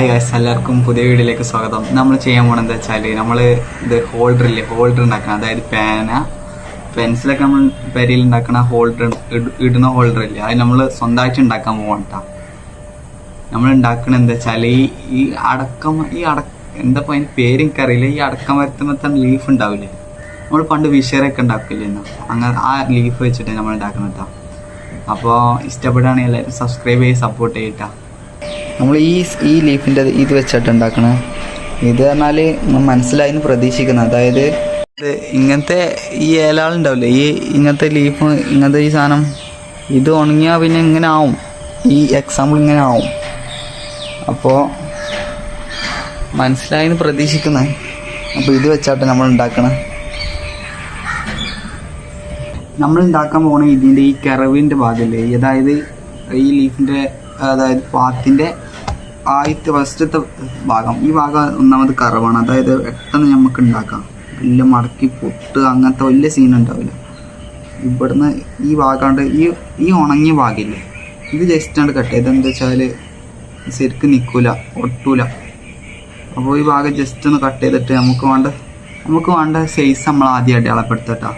Hi guys, എല്ലാവർക്കും പുതിയ വീഡിയോയിലേക്ക് സ്വാഗതം. നമ്മൾ ചെയ്യാൻ പോകണം എന്താ വെച്ചാൽ നമ്മൾ ഇത് ഹോൾഡർ ഉണ്ടാക്കണം. അതായത് പേന പെൻസിലൊക്കെ നമ്മൾ പെരിയിൽ ഉണ്ടാക്കണ ഇടുന്ന ഹോൾഡർ ഇല്ലേ, അത് നമ്മൾ സ്വന്തമായിട്ട് ഉണ്ടാക്കാൻ പോകണ്ട. നമ്മൾ ഉണ്ടാക്കണ എന്താ വെച്ചാൽ ഈ അടക്കം എന്താ അതിന് പേര് എനിക്കറിയില്ല. ഈ അടക്കം വരുത്തുമ്പോൾ ലീഫ് ഉണ്ടാവില്ലേ, നമ്മൾ പണ്ട് വിഷറൊക്കെ ഉണ്ടാക്കില്ലേ, അങ്ങനെ ആ ലീഫ് വെച്ചിട്ട് നമ്മൾ ഉണ്ടാക്കണം കേട്ടോ. അപ്പോൾ ഇഷ്ടപ്പെടുകയാണെങ്കിൽ എല്ലാവരും സബ്സ്ക്രൈബ് ചെയ്ത് സപ്പോർട്ട് ചെയ്യട്ടോ. നമ്മൾ ഈ ലീഫിൻ്റെ ഇത് വെച്ചിട്ട് ഉണ്ടാക്കണേ. ഇത് പറഞ്ഞാൽ മനസ്സിലായിന്ന് പ്രതീക്ഷിക്കുന്നത്, അതായത് ഇങ്ങനത്തെ ഈ ഇലകളുണ്ടാവില്ലേ, ഇങ്ങനത്തെ ലീഫ്, ഇങ്ങനത്തെ ഈ സാധനം ഇത് ഉണങ്ങിയാൽ പിന്നെ ഇങ്ങനെ ആവും. ഈ എക്സാമ്പിൾ ഇങ്ങനെ ആവും. അപ്പോൾ മനസ്സിലായിന്ന് പ്രതീക്ഷിക്കുന്നത്. അപ്പോൾ ഇത് വെച്ചാട്ട് നമ്മൾ ഉണ്ടാക്കണം. നമ്മൾ ഉണ്ടാക്കാൻ പോകണ ഇതിൻ്റെ ഈ കറവിൻ്റെ ഭാഗമല്ലേ, അതായത് ഈ ലീഫിൻ്റെ, അതായത് പാത്തിൻ്റെ ആദ്യത്തെ ഫസ്റ്റത്തെ ഭാഗം, ഈ ഭാഗം ഒന്നാമത് കറവാണ്. അതായത് പെട്ടെന്ന് നമുക്ക് ഉണ്ടാക്കാം, വലിയ മടക്കി പൊട്ട് അങ്ങനത്തെ വലിയ സീൻ ഉണ്ടാവില്ല. ഇവിടുന്ന് ഈ ഭാഗമാണ്ട് ഈ ഉണങ്ങിയ ഭാഗമില്ലേ, ഇത് ജസ്റ്റ് ആണ് കട്ട് ചെയ്ത്, എന്താ വെച്ചാൽ ശരിക്കും നിൽക്കില്ല, ഒട്ടൂല. അപ്പോൾ ഈ ഭാഗം ജസ്റ്റ് ഒന്ന് കട്ട് ചെയ്തിട്ട് നമുക്ക് വേണ്ട സൈസ് നമ്മൾ ആദ്യം അടയാളപ്പെടുത്തട്ടോ.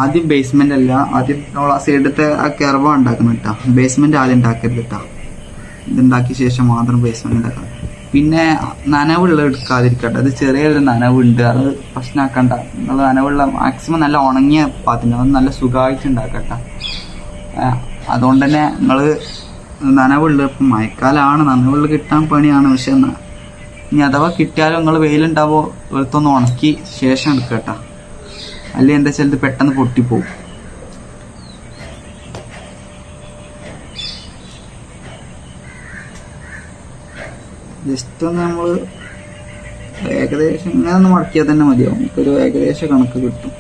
ആദ്യം ബേസ്മെൻ്റ് അല്ല, ആദ്യം നമ്മൾ ആ സൈഡത്തെ ആ കർവ ഉണ്ടാക്കണം കേട്ടോ. ബേസ്മെൻറ്റ് ആദ്യം ഉണ്ടാക്കരുത് കേട്ടോ. ഇതുണ്ടാക്കിയ ശേഷം മാത്രം ബേസ്മെൻറ്റ് ഉണ്ടാക്കാം. പിന്നെ നനവുള്ള എടുക്കാതിരിക്കട്ടെ. അത് ചെറിയൊരു നനവുണ്ട്, അത് പ്രശ്നമാക്കണ്ട. നിങ്ങൾ നനവുള്ള മാക്സിമം നല്ല ഉണങ്ങിയ പാത്തിന് അത് നല്ല സുഖമായിട്ട് ഉണ്ടാക്കട്ടെ. അതുകൊണ്ട് തന്നെ നിങ്ങൾ നനവുള്ള, ഇപ്പം മഴക്കാലമാണ്, നനവുള്ള കിട്ടാൻ പണിയാണ്. പക്ഷെ ഇനി അഥവാ കിട്ടിയാലും നിങ്ങൾ വെയിലുണ്ടാവുമോ വെളുത്തൊന്ന് ഉണക്കി ശേഷം എടുക്കട്ടോ. അല്ലെങ്കിൽ എന്താ വെച്ചാൽ ഇത് പെട്ടെന്ന് പൊട്ടിപ്പോവും. ജസ്റ്റ് ഒന്ന് നമ്മൾ ഏകദേശം ഇങ്ങനെ ഒന്ന് മടക്കിയാൽ തന്നെ മതിയാവും. നമുക്കൊരു ഏകദേശ കണക്ക് കിട്ടും.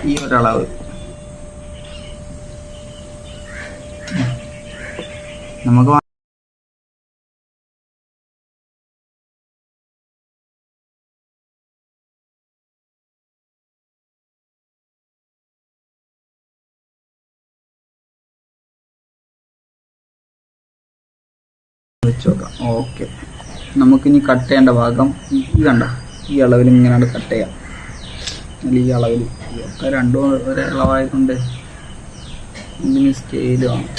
ഈ ഒരളവ് നമുക്ക് വെച്ച് നോക്കാം. ഓക്കെ, നമുക്കിനി കട്ട് ചെയ്യേണ്ട ഭാഗം ഈ കണ്ട ഈ അളവിൽ ഇങ്ങനെ കട്ട് ചെയ്യാം. അല്ലെങ്കിൽ ഈ അളവിൽ ഒക്കെ രണ്ടും ഒരേ അളവായതുകൊണ്ട് ഇതിന് സ്കെയിൽ വേണം.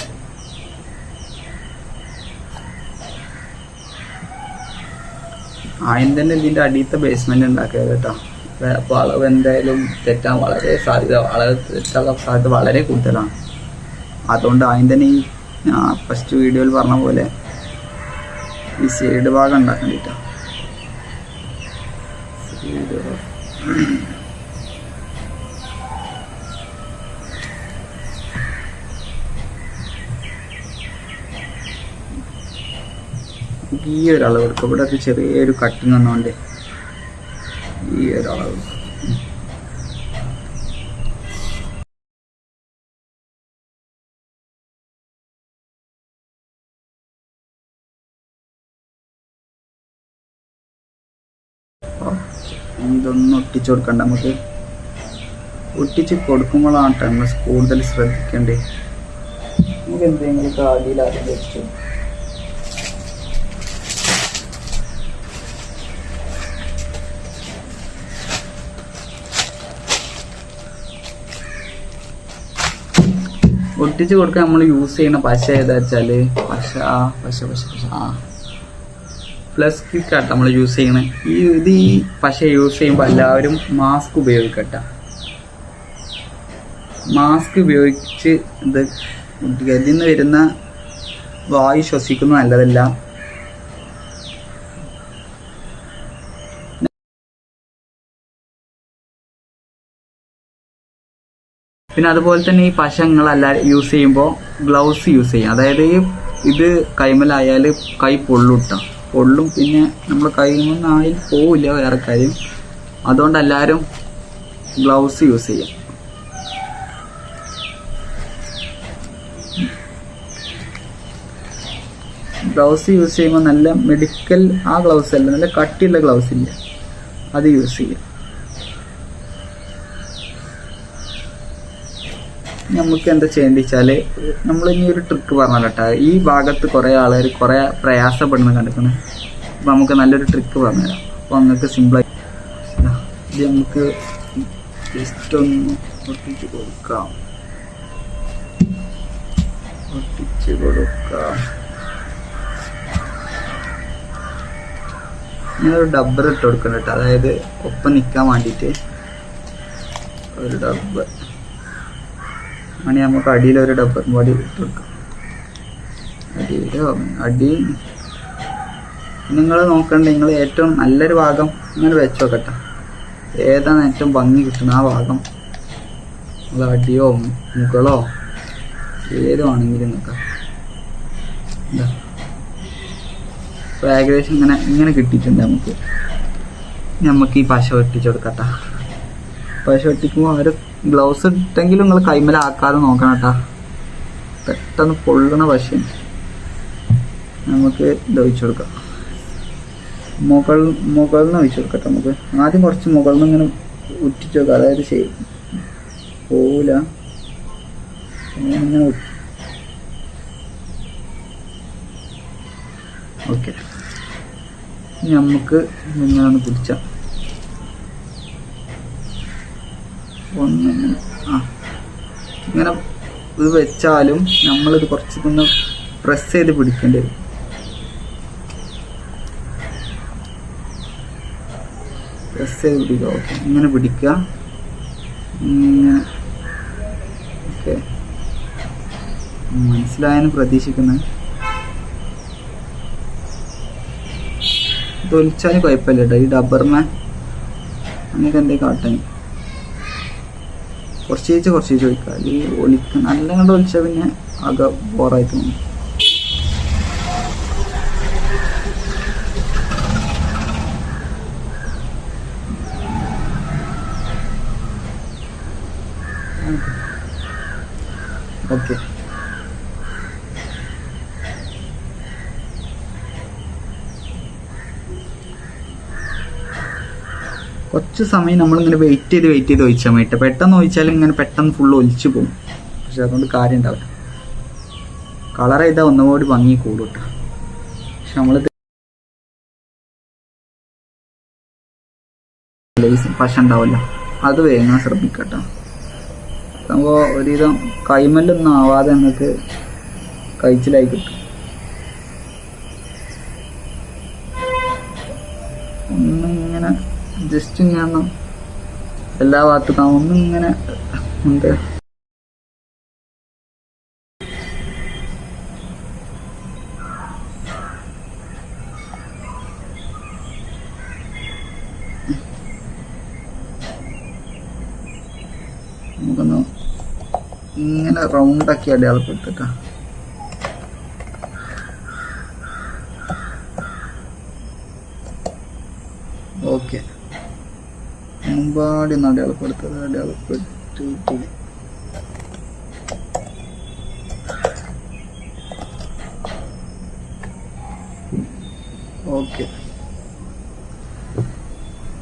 ആദ്യം തന്നെ ഇതിൻ്റെ അടിയത്തെ ബേസ്മെൻറ്റ് ഉണ്ടാക്കിയത് കേട്ടോ. അപ്പോൾ അളവ് എന്തായാലും തെറ്റാൻ വളരെ അളവ് തെറ്റാനുള്ള സാധ്യത വളരെ കൂടുതലാണ്. അതുകൊണ്ട് ആദ്യം തന്നെ ഈ ഫസ്റ്റ് വീഡിയോയിൽ പറഞ്ഞ പോലെ ഈ സൈഡ് ഭാഗം ഉണ്ടാക്കണ്ടിട്ടാ. ഈ ഒരളവ് എടുക്കും. ഇവിടെ ഒരു ചെറിയൊരു കട്ടിങ് വന്നുകൊണ്ട് ഈ ഒരളവ്. ഇതൊന്നും ഒട്ടിച്ചു കൊടുക്കണ്ട. നമുക്ക് ഒട്ടിച്ച് കൊടുക്കുമ്പോഴാണ് നമ്മൾ കൂടുതൽ ശ്രദ്ധിക്കേണ്ടത്. നമുക്ക് എന്തെങ്കിലും കാലിൽ ആദ്യം വെച്ചു ഒട്ടിച്ച് കൊടുക്കാൻ നമ്മൾ യൂസ് ചെയ്യുന്ന പശ ഏതാ വെച്ചാൽ പശ പ്ലസ് ക്വിക്കാട്ട് നമ്മൾ യൂസ് ചെയ്യണേ. ഈ പശ യൂസ് ചെയ്യുമ്പോൾ എല്ലാവരും മാസ്ക് ഉപയോഗിക്കട്ടെ. മാസ്ക് ഉപയോഗിച്ച് ഇതിൽ നിന്ന് വരുന്ന വായു ശ്വസിക്കുന്നത് നല്ലതല്ല. പിന്നെ അതുപോലെ തന്നെ ഈ പശ നിങ്ങളെല്ലാവരും യൂസ് ചെയ്യുമ്പോൾ ഗ്ലൗസ് യൂസ് ചെയ്യും. അതായത് ഇത് കൈമലായാൽ കൈ പൊള്ളും. പിന്നെ നമ്മൾ കൈമൊന്നും ആയാലും പോവില്ല, വേറെ കാര്യം. അതുകൊണ്ട് എല്ലാവരും ഗ്ലൗസ് യൂസ് ചെയ്യാം. ഗ്ലൗസ് യൂസ് ചെയ്യുമ്പോൾ നല്ല മെഡിക്കൽ ആ ഗ്ലൗസ് അല്ല, നല്ല കട്ടിയുള്ള ഗ്ലൗസ് ഇല്ല, അത് യൂസ് ചെയ്യാം. നമുക്ക് എന്താ ചെയ്യേണ്ടത് വെച്ചാൽ നമ്മൾ ഇനി ഒരു ട്രിക്ക് പറഞ്ഞാൽ കേട്ടോ, ഈ ഭാഗത്ത് കുറേ ആളുകൾ കുറേ പ്രയാസപ്പെടുന്നത് കണ്ടിട്ടുണ്ട്. അപ്പോൾ നമുക്ക് നല്ലൊരു ട്രിക്ക് പറഞ്ഞുതരാം. അപ്പോൾ നിങ്ങൾക്ക് സിമ്പിളായി ഇത് നമുക്ക് ജസ്റ്റ് ഒന്ന് ഒട്ടിച്ച് കൊടുക്കാം. ഞാനൊരു ഡബ്ബർ ഇട്ട് കൊടുക്കണം കേട്ടോ, അതായത് ഒപ്പം നിൽക്കാൻ വേണ്ടിയിട്ട് ഒരു ഡബ്ബർ ആണ്. നമുക്ക് അടിയിലൊരു ഡബ്ബർ പാടി ഇട്ട് കൊടുക്കാം. അടി നിങ്ങൾ നോക്കണ്ട, നിങ്ങൾ ഏറ്റവും നല്ലൊരു ഭാഗം ഇങ്ങനെ വെച്ച് നോക്കട്ടെ. ഏതാണ് ഏറ്റവും ഭംഗി കിട്ടുന്ന ആ ഭാഗം, അത് അടിയോ മുകളോ ഏതോ ആണെങ്കിലും നോക്കാം. എന്താ ഇപ്പോൾ ഏകദേശം ഇങ്ങനെ കിട്ടിയിട്ടുണ്ട്. നമുക്ക് ഈ പശ ഒട്ടിച്ച് കൊടുക്കട്ടെ. പശ ഒട്ടിക്കുമ്പോൾ ഒരു ഗ്ലൗസ് ഇട്ടെങ്കിലും നിങ്ങൾ കൈമലാക്കാതെ നോക്കണം കേട്ടോ, പെട്ടെന്ന് പൊള്ളണ പശയാണ്. നമുക്ക് ഇത് ഒഴിച്ചു കൊടുക്കാം. മുകളിൽ നിന്ന് ഒഴിച്ചു കൊടുക്കട്ടെ. നമുക്ക് ആദ്യം കുറച്ച് മുകളിൽ നിന്ന് ഇങ്ങനെ ഉറ്റിച്ച് വെക്കാം, അതായത് ശരി പോവില്ല. ഇങ്ങനെ ഓക്കെ. നമുക്ക് ഇങ്ങനെ ഒന്ന് പിടിച്ചാൽ ഒന്നിങ്ങനെ ഇങ്ങനെ ഇത് വെച്ചാലും നമ്മളിത് കുറച്ചൊന്ന് പ്രസ് ചെയ്ത് പിടിക്കേണ്ടി വരും. പ്രസ് ചെയ്ത് പിടിക്കുക. ഓക്കെ, ഇങ്ങനെ പിടിക്കുക. ഇങ്ങനെ ഓക്കെ, മനസ്സിലായെന്ന് പ്രതീക്ഷിക്കുന്നത്. തൊലിച്ചാലും കുഴപ്പമില്ല കേട്ടോ, ഈ ഡബ്ബറിനെ നമുക്ക് എന്തെങ്കിലും കാട്ടാൻ കുറച്ച് ചോദിക്കുക. ഈ ഒലിക്ക നല്ല കണ്ട് ഒലിച്ചാൽ പിന്നെ ആകെ ബോറായി തോന്നും. ഓക്കെ, കുറച്ച് സമയം നമ്മളിങ്ങനെ വെയിറ്റ് ചെയ്ത് ഒഴിച്ചാൽ മതി. പെട്ടെന്ന് ഒഴിച്ചാൽ ഇങ്ങനെ പെട്ടെന്ന് ഫുള്ള് ഒലിച്ചു പോകും. പക്ഷെ അതുകൊണ്ട് കാര്യം ഉണ്ടാവില്ല. കളർ ചെയ്താൽ ഒന്നുകൂടി ഭംഗി കൂടും കേട്ടോ. പക്ഷെ നമ്മളിത് പശ ഉണ്ടാവില്ല, അത് വേഗം ശ്രദ്ധിക്കട്ടോ. അപ്പോൾ ഒരുവിധം കൈമല്ലൊന്നും ആവാതെ നമുക്ക് കഴിച്ചിലായി കിട്ടും. ഒന്നിങ്ങനെ ജസ്റ്റ് ഇങ്ങനെ എല്ലാ ഭാഗത്തും ഒന്നിങ്ങനെ ഉണ്ട്. നമുക്കൊന്ന് ഇങ്ങനെ റൗണ്ടാക്കി അടയാളപ്പെടുത്തിട്ടാ. ഓക്കെ, മുമ്പാടി ഒന്ന് അടയാളപ്പെടുത്തിട്ട് ഓക്കെ,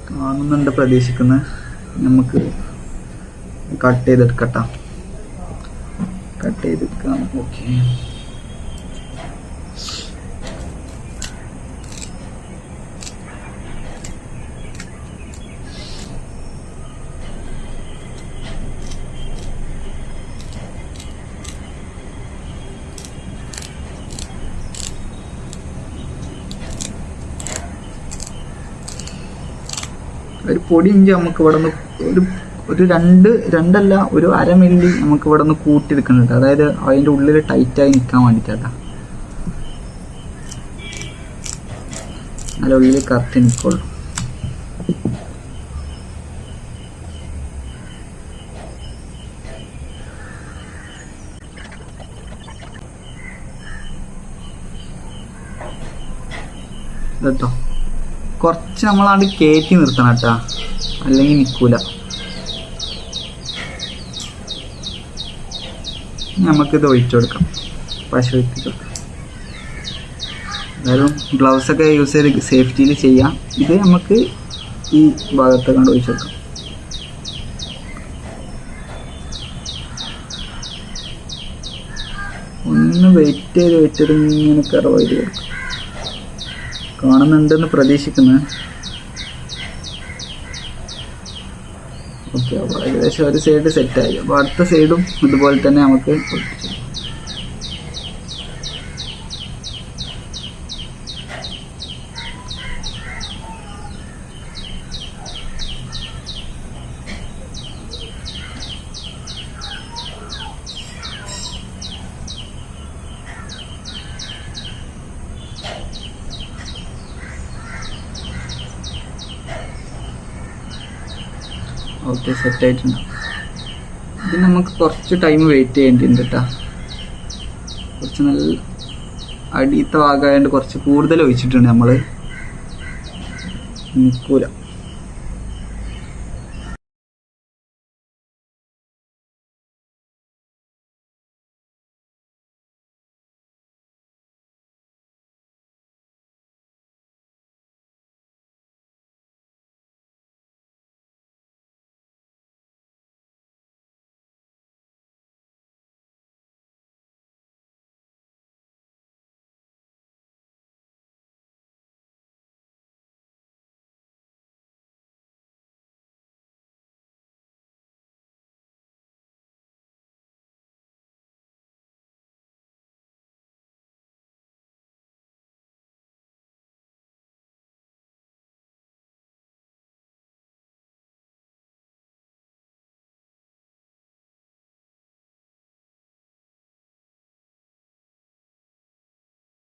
കാണുന്നുണ്ട് പ്രതീക്ഷിക്കുന്നത്. നമുക്ക് കട്ട് ചെയ്തെടുക്കട്ടാ, കട്ട് ചെയ്തെടുക്കാം. ഓക്കെ, ഒരു പൊടി ഇഞ്ചി നമുക്ക് ഇവിടെ നിന്ന് ഒരു രണ്ടല്ല ഒരു 1/2 മില്ലി നമുക്ക് ഇവിടെ നിന്ന് കൂട്ടിയെടുക്കുന്നുണ്ട്. അതായത് അതിൻ്റെ ഉള്ളിൽ ടൈറ്റായി നിൽക്കാൻ വേണ്ടിയിട്ടാ, അതിൻ്റെ ഉള്ളിൽ കറക്റ്റ് നിൽക്കുള്ളൂ. കേട്ടോ, കുറച്ച് നമ്മളാണ്ട് കയറ്റി നിർത്തണം കേട്ടോ, അല്ലെങ്കിൽ നിൽക്കൂല. നമുക്കിത് ഒഴിച്ചു കൊടുക്കാം, പശ ഒഴിച്ചു കൊടുക്കാം. എന്തായാലും ഗ്ലൗസൊക്കെ യൂസ് ചെയ്ത് സേഫ്റ്റിയിൽ ചെയ്യാം. ഇത് നമുക്ക് ഈ ഭാഗത്ത് കണ്ട് ഒഴിച്ചു കൊടുക്കാം. ഒന്ന് വെയിറ്റ് ചെയ്ത് ഇങ്ങനെ കറവ് ചെയ്ത് കൊടുക്കും. കാണുന്നുണ്ടെന്ന് പ്രതീക്ഷിക്കുന്നു. ഓക്കെ, അപ്പോൾ ഏകദേശം ഒരു സൈഡ് സെറ്റായി. അപ്പോൾ അടുത്ത സൈഡും ഇതുപോലെ തന്നെ നമുക്ക് ഒട്ടിച്ചു. ഓക്കെ, സെറ്റായിട്ടുണ്ട്. ഇത് നമുക്ക് കുറച്ച് ടൈം വെയിറ്റ് ചെയ്യേണ്ടിട്ടുണ്ട് കേട്ടോ. കുറച്ച് നല്ല അടിയത്തെ ഭാഗമായതുകൊണ്ട് കുറച്ച് കൂടുതൽ ഒഴിച്ചിട്ടുണ്ട് നമ്മൾ. നിൽക്കൂല.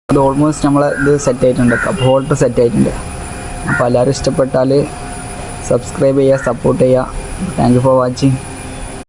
ഇത് ഓൾമോസ്റ്റ് നമ്മൾ ഇത് സെറ്റ് ആയിട്ടുണ്ട്. കപ്പ് ഹോൾഡർ സെറ്റ് ആയിട്ടുണ്ട്. അപ്പോൾ എല്ലാവരും ഇഷ്ടപ്പെട്ടാൽ സബ്സ്ക്രൈബ് ചെയ്യുക, സപ്പോർട്ട് ചെയ്യുക. Thank you for watching.